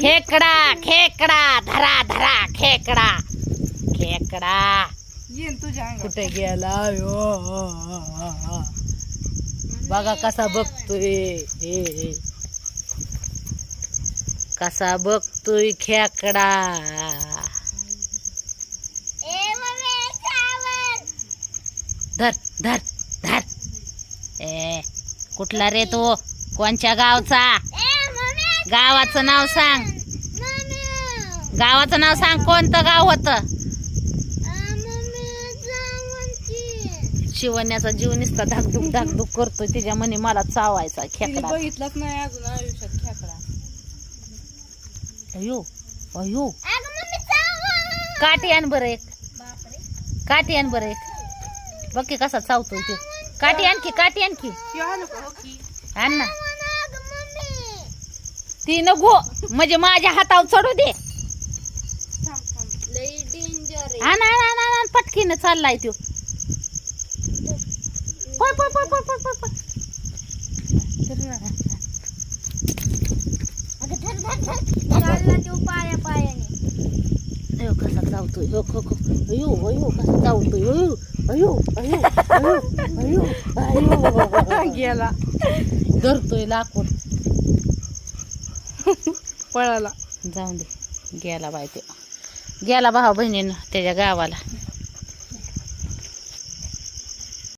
खेकडा खेकडा धरा धरा खेकडा खेकडा येईन तुझ्या अंगात. कुठे गेला यो बघा कसा बघतोय हे कसा बघतोय खेकडा धर धर धर ए कुठला रे तो कोणच्या गावचा गावाचं नाव सांग गावाचं नाव सांग कोणतं गाव होतं शिवण्याचा जीव नुसता धाकधूक करतोय तिच्या म्हणे मला चावायचा तिने खेकडा बघितलंच नाही अजून आयुष्यात खेकडा. अयो अयो काठी आण बरं एक काठी आण बरं एक बघ की कसा चावतोय तो काठी आणखी काठी आणखी ती आलं का हो की? आण ना ती नको म्हणजे माझ्या हातावर चढू दे थांब थांब. लई डेंजर आण आण आण आण पटकीनं चाललाय तो पळ पळ पळ पळ पळ पळ पाया पायाने. अयो कसा चावतोय हो खो खो अयो अयो कसा चावतोय अयो अयो अयो अयो अयो अयो गेला धरतोय लाकूड पळाला. जाऊन दे गेला बाय ते गेला भाऊ बहिणीनं त्याच्या गावाला